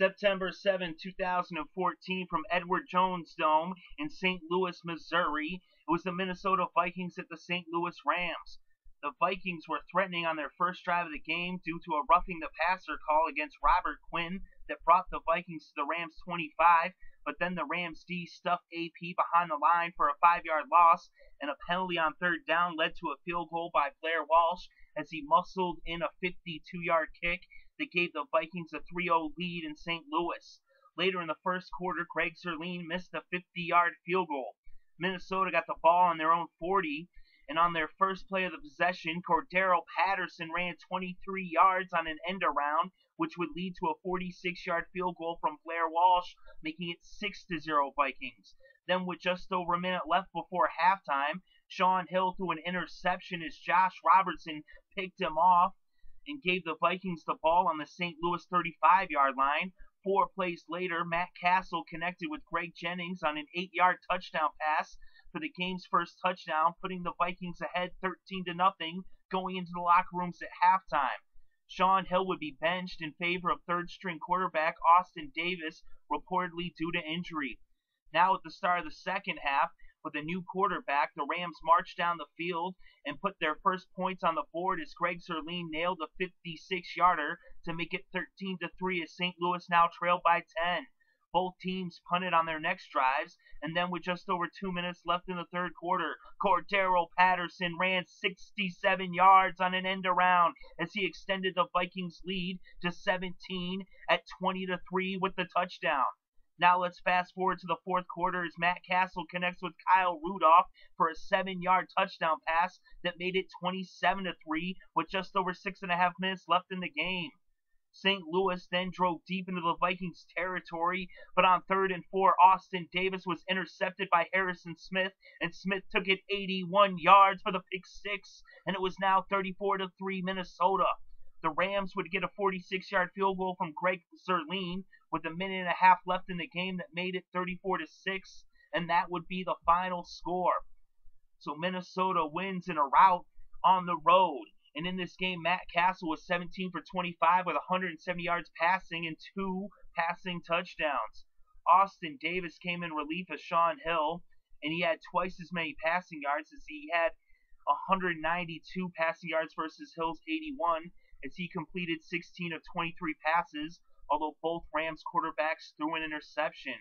September 7, 2014, from Edward Jones Dome in St. Louis, Missouri. It was the Minnesota Vikings at the St. Louis Rams. The Vikings were threatening on their first drive of the game due to a roughing the passer call against Robert Quinn that brought the Vikings to the Rams 25, but then the Rams D stuffed AP behind the line for a 5-yard loss, and a penalty on third down led to a field goal by Blair Walsh as he muscled in a 52-yard kick that gave the Vikings a 3-0 lead in St. Louis. Later in the first quarter, Zuerlein missed a 50-yard field goal. Minnesota got the ball on their own 40, and on their first play of the possession, Cordarrelle Patterson ran 23 yards on an end around, which would lead to a 46-yard field goal from Blair Walsh, making it 6-0 Vikings. Then with just over a minute left before halftime, Shaun Hill threw an interception as Josh Robertson picked him off and gave the Vikings the ball on the St. Louis 35-yard line. 4 plays later, Matt Cassel connected with Jennings on an 8-yard touchdown pass for the game's first touchdown, putting the Vikings ahead 13-0 going into the locker rooms at halftime. Shaun Hill would be benched in favor of third-string quarterback Austin Davis, reportedly due to injury. Now at the start of the second half, with a new quarterback, the Rams marched down the field and put their first points on the board as Zuerlein nailed a 56-yarder to make it 13-3 as St. Louis now trailed by 10. Both teams punted on their next drives, and then with just over 2 minutes left in the third quarter, Cordarrelle Patterson ran 67 yards on an end around as he extended the Vikings' lead to 17 at 20-3 with the touchdown. Now let's fast forward to the fourth quarter as Matt Cassel connects with Rudolph for a 7-yard touchdown pass that made it 27-3 with just over 6.5 minutes left in the game. St. Louis then drove deep into the Vikings' territory, but on 3rd and 4, Austin Davis was intercepted by Harrison Smith, and Smith took it 81 yards for the pick six, and it was now 34-3 Minnesota. The Rams would get a 46-yard field goal from Zuerlein with a minute and a half left in the game that made it 34-6, and that would be the final score. So Minnesota wins in a rout on the road. And in this game, Matt Cassel was 17 for 25 with 170 yards passing and 2 passing touchdowns. Austin Davis came in relief of Shaun Hill, and he had twice as many passing yards as he had 192 passing yards versus Hill's 81, as he completed 16 of 23 passes, although both Rams quarterbacks threw an interception.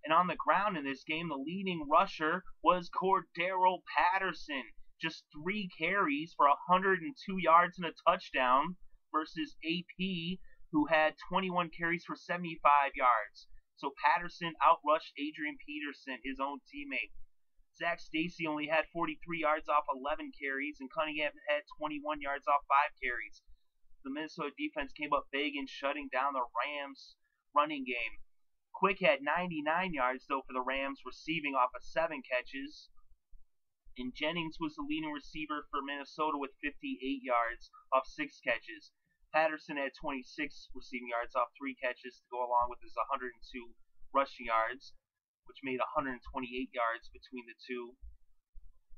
And on the ground in this game, the leading rusher was Cordarrelle Patterson. Just 3 carries for 102 yards and a touchdown versus AP, who had 21 carries for 75 yards. So Patterson outrushed Adrian Peterson, his own teammate. Zach Stacy only had 43 yards off 11 carries, and Cunningham had 21 yards off 5 carries. The Minnesota defense came up big in shutting down the Rams' running game. Quick had 99 yards, though, for the Rams, receiving off of 7 catches. And Jennings was the leading receiver for Minnesota with 58 yards off 6 catches. Patterson had 26 receiving yards off 3 catches to go along with his 102 rushing yards, which made 128 yards between the two.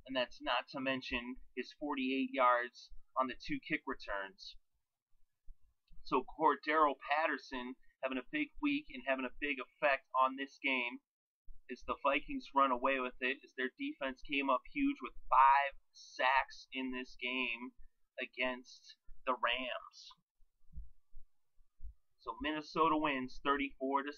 And that's not to mention his 48 yards on the 2 kick returns. So Cordarrelle Patterson having a big week and having a big effect on this game as the Vikings run away with it, as their defense came up huge with 5 sacks in this game against the Rams. So Minnesota wins 34-6.